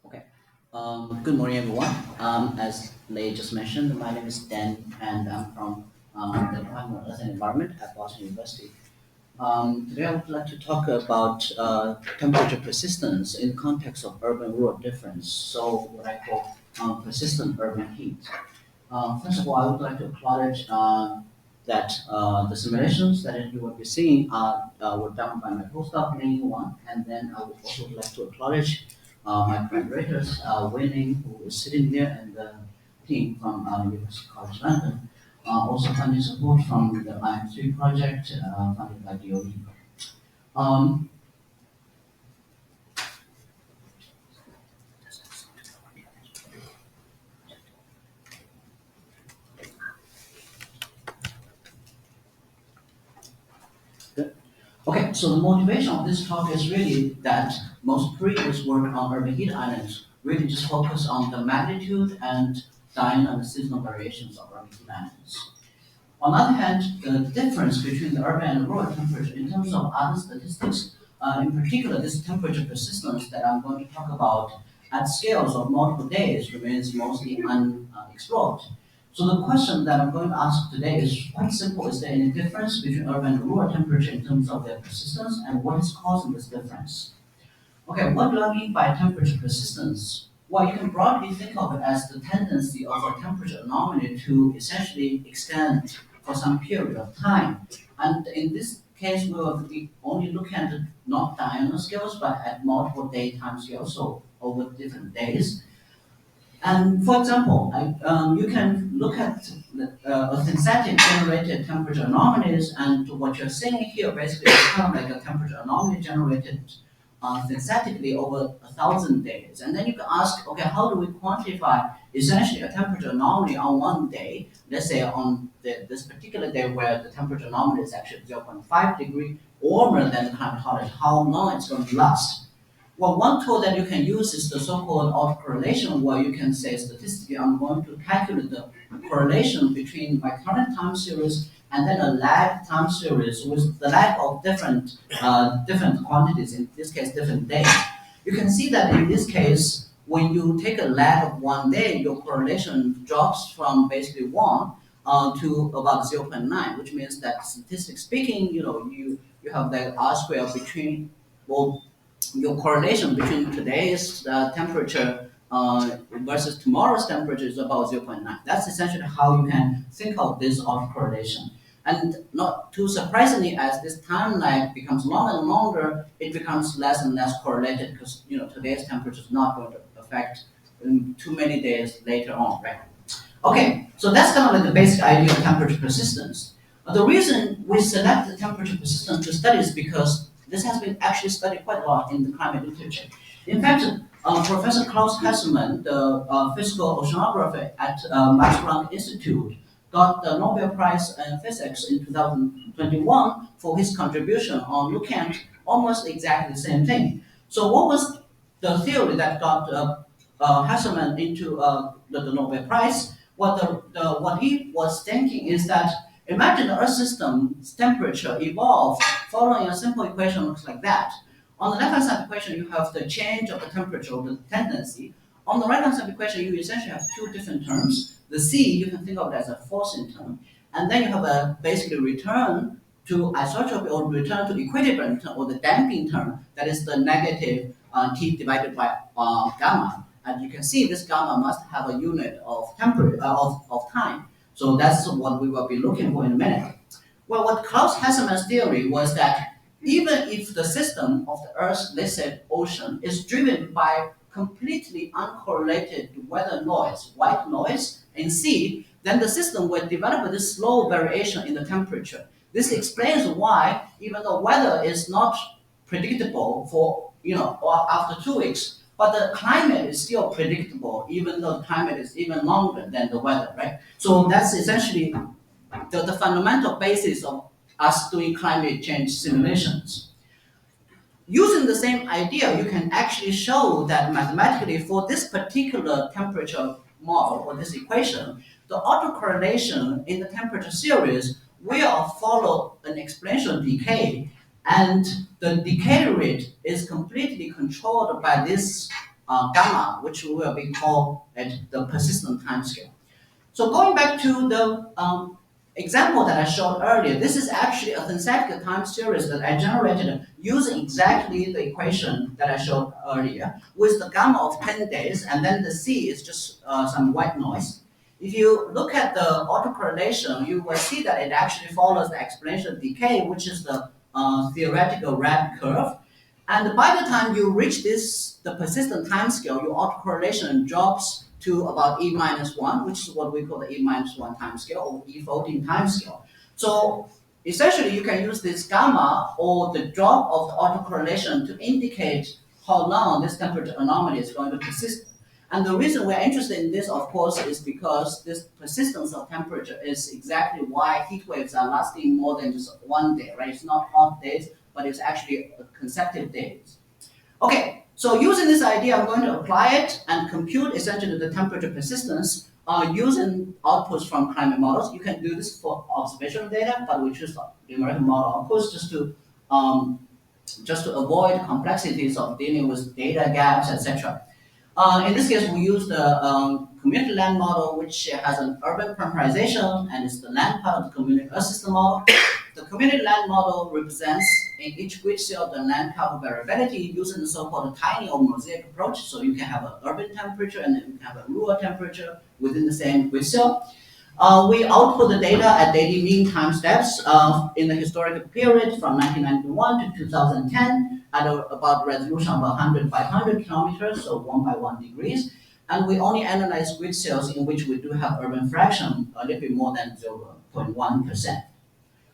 Okay. Good morning, everyone. As Lei just mentioned, my name is Dan, and I'm from the Department of Earth and Environment at Boston University. Today, I would like to talk about temperature persistence in context of urban-rural difference. So, what I call persistent urban heat. First of all, I would like to acknowledge that the simulations that you will be seeing were done by my postdoc, Linying one, and then I would also like to acknowledge my collaborators, Linying, who is sitting there, and the team from University College London. Also funding support from the IM3 project funded by DOE. Um, Okay, so the motivation of this talk is really that most previous work on urban heat islands really just focus on the magnitude and time and seasonal variations of urban heat islands. On the other hand, the difference between the urban and rural temperature in terms of other statistics, in particular this temperature persistence that I'm going to talk about at scales of multiple days remains mostly unexplored. So the question that I'm going to ask today is quite simple. Is there any difference between urban and rural temperature in terms of their persistence, and what is causing this difference? Okay, what do I mean by temperature persistence? Well, you can broadly think of it as the tendency of a temperature anomaly to essentially extend for some period of time. And in this case, we will be only looking at not diurnal scales, but at multiple daytime scales, so over different days. And for example, you can look at a synthetic generated temperature anomalies, and what you're seeing here basically is kind of like a temperature anomaly generated synthetically over 1,000 days. And then you can ask, okay, how do we quantify essentially a temperature anomaly on one day? Let's say on this particular day where the temperature anomaly is actually 0.5 degree warmer than the climatology, how long it's going to last? Well, one tool that you can use is the so-called autocorrelation, where you can say statistically, I'm going to calculate the correlation between my current time series and then a lag time series with the lag of different quantities, in this case, different days. You can see that in this case, when you take a lag of one day, your correlation drops from basically 1 to about 0.9, which means that statistically speaking, you have the R square between, well, your correlation between today's temperature versus tomorrow's temperature is about 0.9. That's essentially how you can think of this autocorrelation. And not too surprisingly, as this time lag becomes longer and longer, it becomes less and less correlated because today's temperature is not going to affect too many days later on, right? Okay, so that's kind of like the basic idea of temperature persistence. But the reason we select the temperature persistence to study is because this has been actually studied quite a lot in the climate literature. In fact, Professor Klaus Hasselmann, the physical oceanographer at Max Planck Institute, got the Nobel Prize in Physics in 2021 for his contribution on looking at almost exactly the same thing. So what was the theory that got Hasselmann into the Nobel Prize? What he was thinking is that imagine the Earth system's temperature evolved following a simple equation looks like that. On the left-hand side equation, you have the change of the temperature or the tendency. On the right-hand side equation, you essentially have two different terms. The C, you can think of it as a forcing term. And then you have a basically return to isotropy or return to equilibrium term or the damping term, that is the negative T divided by gamma. And you can see this gamma must have a unit of temperature of time. So that's what we will be looking for in a minute. Well, what Klaus Hasselmann's theory was that even if the system of the Earth's listed ocean is driven by completely uncorrelated weather noise, white noise in sea, then the system will develop this slow variation in the temperature. This explains why, even though weather is not predictable for or after 2 weeks, but the climate is still predictable, even though the climate is even longer than the weather, right? So that's essentially the fundamental basis of us doing climate change simulations. Using the same idea, you can actually show that mathematically for this particular temperature model or this equation, the autocorrelation in the temperature series will follow an exponential decay. And the decay rate is completely controlled by this gamma, which will be called at the persistent time scale. So going back to the example that I showed earlier, this is actually a synthetic time series that I generated using exactly the equation that I showed earlier with the gamma of 10 days, and then the C is just some white noise. If you look at the autocorrelation, you will see that it actually follows the exponential decay, which is the theoretical red curve. And by the time you reach this, the persistent time scale, your autocorrelation drops to about E minus 1, which is what we call the E minus 1 time scale or E folding time scale. So essentially, you can use this gamma or the drop of the autocorrelation to indicate how long this temperature anomaly is going to persist. And the reason we're interested in this, of course, is because this persistence of temperature is exactly why heat waves are lasting more than just one day, right? It's not hot days, but it's actually consecutive days. Okay, so using this idea, I'm going to apply it and compute essentially the temperature persistence using outputs from climate models. You can do this for observational data, but we choose the numerical model, of course, just to avoid complexities of dealing with data gaps, etc. In this case, we use the community land model, which has an urban parameterization and is the land part of the community earth system model. The community land model represents in each grid cell the land cover variability using the so-called tiny or mosaic approach. So you can have an urban temperature and then you can have a rural temperature within the same grid cell. We output the data at daily mean time steps in the historical period from 1991 to 2010 at about resolution of 100 by 100 kilometers, so 1 by 1 degrees. And we only analyze grid cells in which we do have urban fraction a little bit more than 0.1%.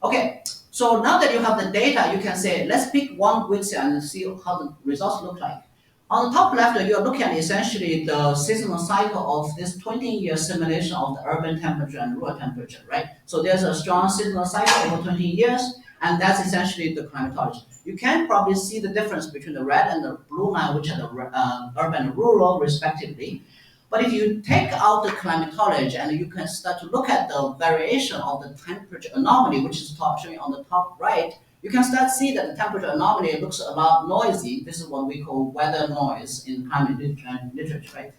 Okay, so now that you have the data, you can say, let's pick one grid cell and see how the results look like. On the top left, you're looking at essentially the seasonal cycle of this 20-year simulation of the urban temperature and rural temperature, right? So there's a strong seasonal cycle over 20 years, and that's essentially the climatology. You can probably see the difference between the red and the blue line, which are the urban and rural, respectively. But if you take out the climatology and you can start to look at the variation of the temperature anomaly, which is showing on the top right, you can start to see that the temperature anomaly looks a lot noisy. This is what we call weather noise in climate literature, right?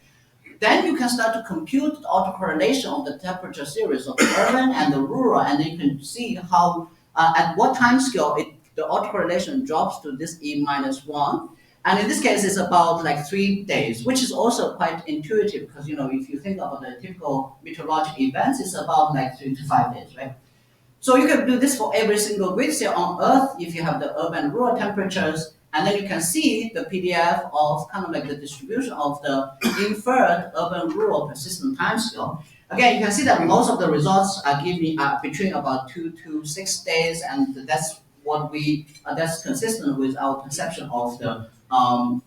Then you can start to compute the autocorrelation of the temperature series of the urban and the rural, and then you can see how at what time scale the autocorrelation drops to this E minus 1. And in this case, it's about like 3 days, which is also quite intuitive because, if you think about the typical meteorological events, it's about like 3 to 5 days, right? So you can do this for every single grid cell on Earth if you have the urban and rural temperatures, and then you can see the PDF of kind of like the distribution of the inferred urban rural persistent time scale. Again, you can see that most of the results are giving between about 2 to 6 days, and that's consistent with our perception of the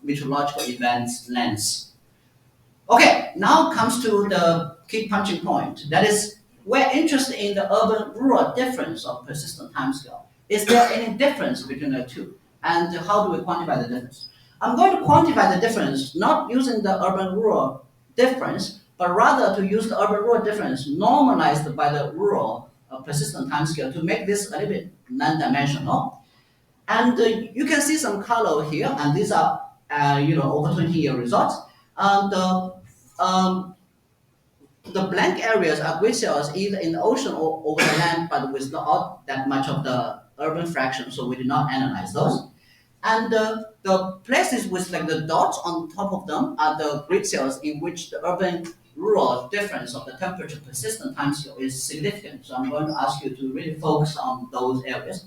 meteorological events lengths. Okay, now comes to the key punching point. That is, we're interested in the urban-rural difference of persistent timescale. Is there any difference between the two? And how do we quantify the difference? I'm going to quantify the difference not using the urban-rural difference, but rather to use the urban-rural difference normalized by the rural persistent timescale to make this a little bit non-dimensional. And you can see some color here, and these are over 20-year results. And the blank areas are grid cells either in the ocean or over the land, but without that much of the urban fraction, so we did not analyze those. And the places with like the dots on top of them are the grid cells in which the urban rural difference of the temperature persistent time scale is significant. So I'm going to ask you to really focus on those areas.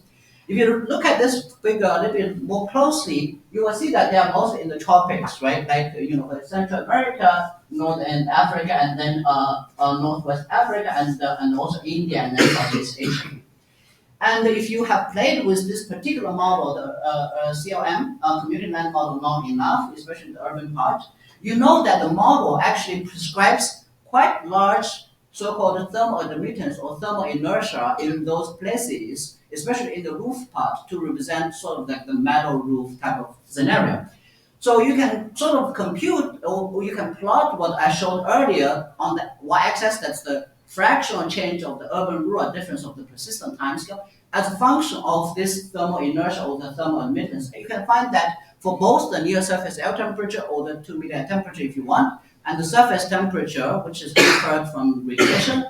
If you look at this figure a little bit more closely, you will see that they are mostly in the tropics, right? Like Central America, Northern Africa, and then Northwest Africa, and also India and then Southeast Asia. And if you have played with this particular model, the CLM, community land model, long enough, especially the urban part, you know that the model actually prescribes quite large so-called thermal intermittence or thermal inertia in those places, especially in the roof part, to represent sort of like the metal roof type of scenario. So you can sort of compute or you can plot what I showed earlier on the y-axis, that's the fractional change of the urban rural difference of the persistent timescale. as a function of this thermal inertia or the thermal admittance, you can find that for both the near surface air temperature or the 2-meter temperature if you want, and the surface temperature, which is inferred from radiation,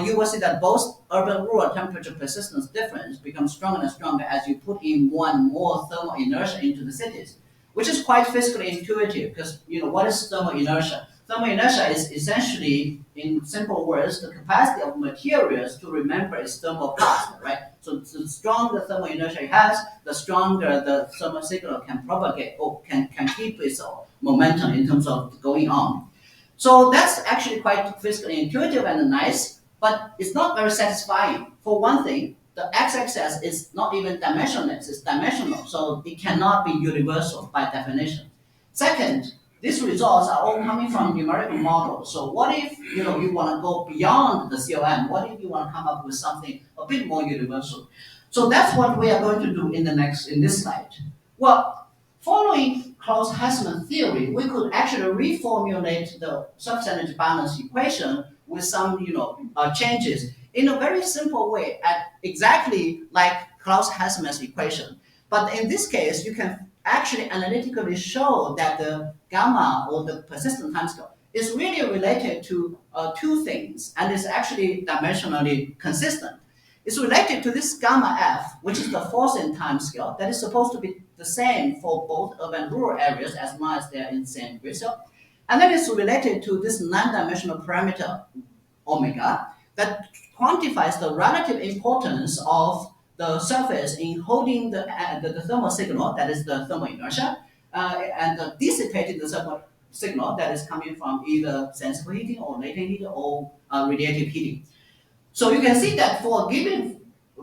you will see that both urban-rural temperature persistence difference becomes stronger and stronger as you put in more and more thermal inertia into the cities, which is quite physically intuitive because what is thermal inertia? Thermal inertia is essentially, in simple words, the capacity of materials to remember its thermal past, right? So the stronger thermal inertia it has, the stronger the thermal signal can propagate or can keep its momentum in terms of going on. So that's actually quite physically intuitive and nice, but it's not very satisfying. For one thing, the x-axis is not even dimensionless, it's dimensional, so it cannot be universal by definition. Second, these results are all coming from numerical models. So what if you want to go beyond the COM? What if you want to come up with something a bit more universal? So that's what we are going to do in this slide. Well, following Claus-Hessman theory, we could actually reformulate the surface energy balance equation with some changes in a very simple way, at exactly like Claus-Hessman's equation. But in this case, you can actually analytically show that the gamma or the persistent timescale is really related to two things and is actually dimensionally consistent. It's related to this gamma f, which is the Forcing timescale that is supposed to be the same for both urban and rural areas as long as they're in the same ratio. And then it's related to this non-dimensional parameter omega that quantifies the relative importance of the surface in holding the thermal signal, that is the thermal inertia, and dissipating the thermal signal that is coming from either sensible heating or latent heating or radiative heating. So you can see that for a given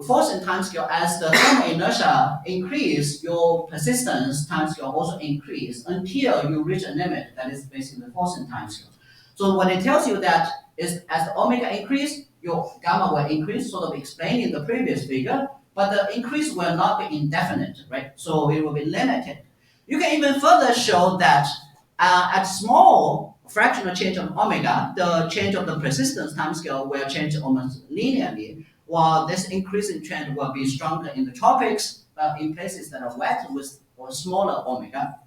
forcing timescale, as the thermal inertia increase, your persistence timescale also increase until you reach a limit that is basically the forcing timescale. So what it tells you that is as the omega increase, your gamma will increase, sort of explaining the previous figure, but the increase will not be indefinite, right? So it will be limited. You can even further show that at small fractional change of omega, the change of the persistence timescale will change almost linearly, while this increasing trend will be stronger in the tropics, in places that are wet with or smaller omega.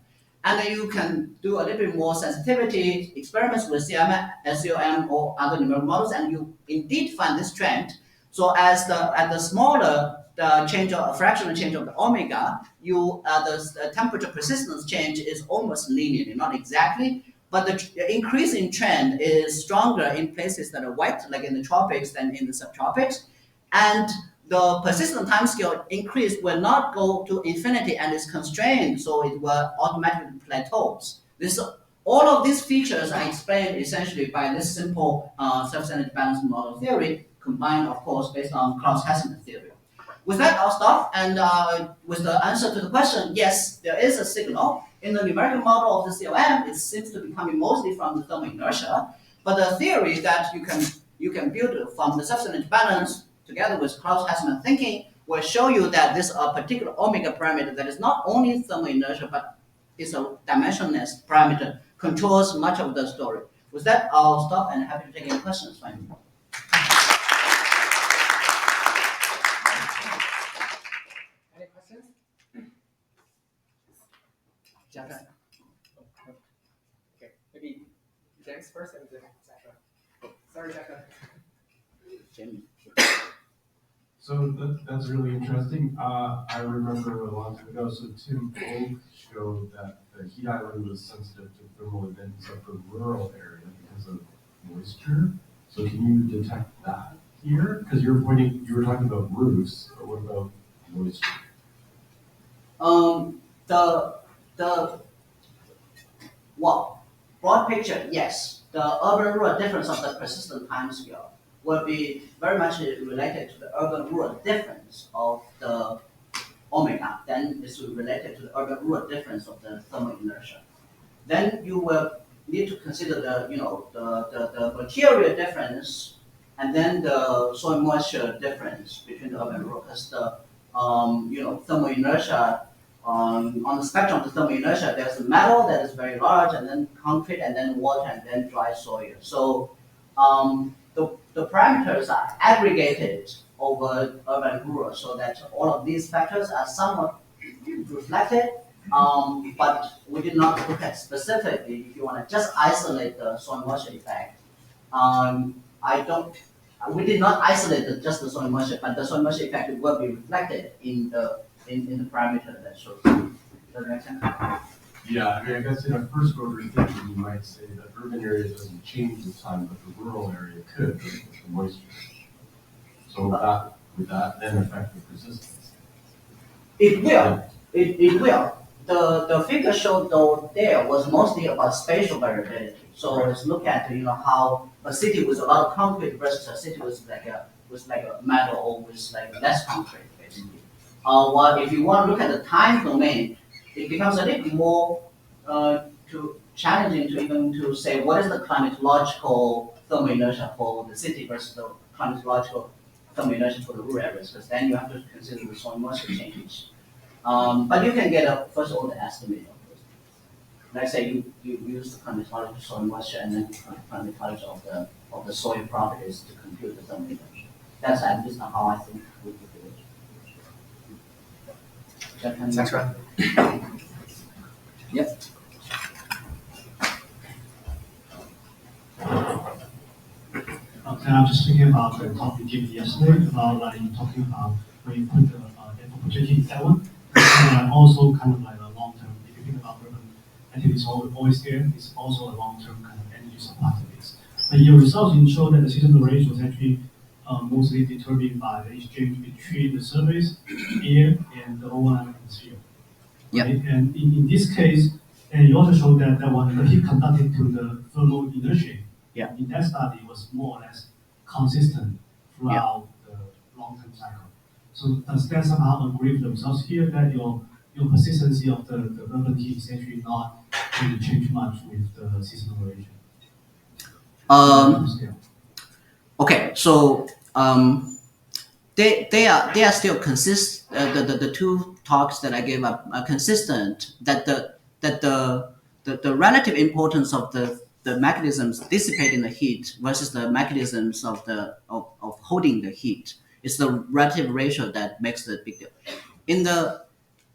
And then you can do a little bit more sensitivity experiments with COM or other numerical models, and you indeed find this trend. So at the smaller the change of fractional change of the omega, the temperature persistence change is almost linear, not exactly, but the increasing trend is stronger in places that are wet, like in the tropics, than in the subtropics, and the persistent timescale increase will not go to infinity and is constrained, so it will automatically plateaus. All of these features are explained essentially by this simple surface energy balance model theory, combined, of course, based on Claus-Hessman theory. With that, I'll stop. And with the answer to the question, yes, there is a signal. In the numerical model of the COM, it seems to be coming mostly from the thermal inertia. But the theory that you can build from the surface energy balance together with Claus-Hessman thinking will show you that this particular omega parameter that is not only thermal inertia, but is a dimensionless parameter, controls much of the story. With that, I'll stop and happy to take any questions from you. Any questions? Jessica. Okay, maybe James first and then Jessica. Sorry, Jessica. Jimmy. So that's really interesting. I remember a long time ago, so Tim showed that the heat island was sensitive to thermal events of the rural area because of moisture. So can you detect that here? Because you were talking about roofs, but what about moisture? The well, broad picture, yes. The urban-rural difference of the persistent time scale will be very much related to the urban-rural difference of the omega. Then it's related to the urban-rural difference of the thermal inertia. Then you will need to consider the material difference and then the soil moisture difference between the urban and rural, because the thermal inertia on the spectrum of the thermal inertia, there's a metal that is very large, and then concrete, and then water, and then dry soil. So the parameters are aggregated over urban and rural, so that all of these factors are somewhat reflected. But we did not look at specifically, if you want to just isolate the soil moisture effect. I don't, we did not isolate just the soil moisture, but the soil moisture effect will be reflected in the parameter that shows. Does that make sense? Yeah, I mean, I guess in a first order thinking, you might say that urban area doesn't change with time, but the rural area could with the moisture. So would that then affect the persistence? It will. It will. The figure showed though there was mostly about spatial variability. So let's look at how a city with a lot of concrete versus a city with like a metal or with like less concrete basically. While if you want to look at the time domain, it becomes a little bit more too challenging to even to say what is the climatological thermal inertia for the city versus the climatological thermal inertia for the rural areas, because then you have to consider the soil moisture change. But you can get a first order estimate of those. Let's say you use the climatology of soil moisture and then the climatology of the soil properties to compute the thermal inertia. That's at least how I think we would do it. Thanks, Ron. Yep. I'm just thinking about the talk you gave yesterday about like you talking about when you put the opportunity in that one, and also kind of like a long term. If you think about urban, I think it's always there. It's also a long term kind of energy supply to this. But your results show that the seasonal ratio is actually mostly determined by the exchange between the surface, air, and the overlying atmosphere. Yep. Right? And in this case, and you also showed that the heat conducted to the thermal inertia. Yeah. In that study was more or less consistent throughout the long-term cycle. So does that somehow agree with the results here that your persistency of the urban heat is actually not really change much with the seasonal variation? Scale. Okay, so they are still consist. The two talks that I gave are consistent. That the relative importance of the mechanisms dissipating the heat versus the mechanisms of holding the heat is the relative ratio that makes the big deal. In the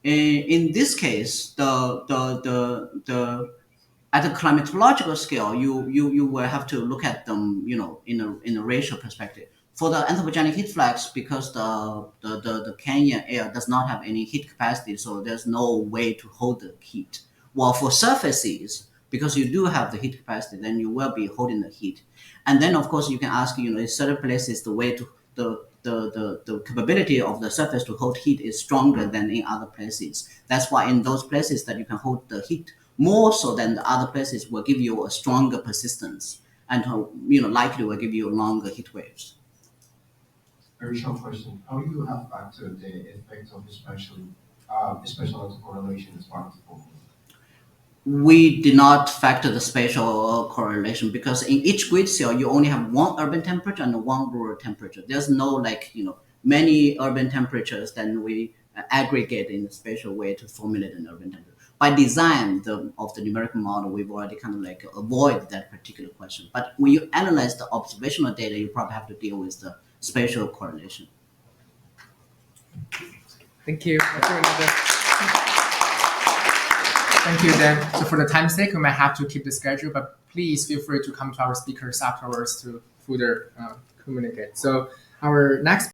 in this case, the at a climatological scale, you will have to look at them, in a racial perspective. For the anthropogenic heat flux, because the canyon air does not have any heat capacity, so there's no way to hold the heat. While for surfaces, because you do have the heat capacity, then you will be holding the heat. And then of course you can ask, in certain places the way to the capability of the surface to hold heat is stronger than in other places. That's why in those places that you can hold the heat more so than the other places will give you a stronger persistence and likely will give you longer heat waves. Very short question. How do you have factored the effect of especially special correlation as part of the formula? We did not factor the spatial correlation because in each grid cell you only have one urban temperature and one rural temperature. There's no many urban temperatures, then we aggregate in a spatial way to formulate an urban temperature. By design of the numerical model, we've already kind of avoid that particular question. But when you analyze the observational data, you probably have to deal with the spatial correlation. Thank you. Thank you, Dan. So for the time's sake, we might have to keep the schedule, but please feel free to come to our speakers afterwards to further communicate. So our next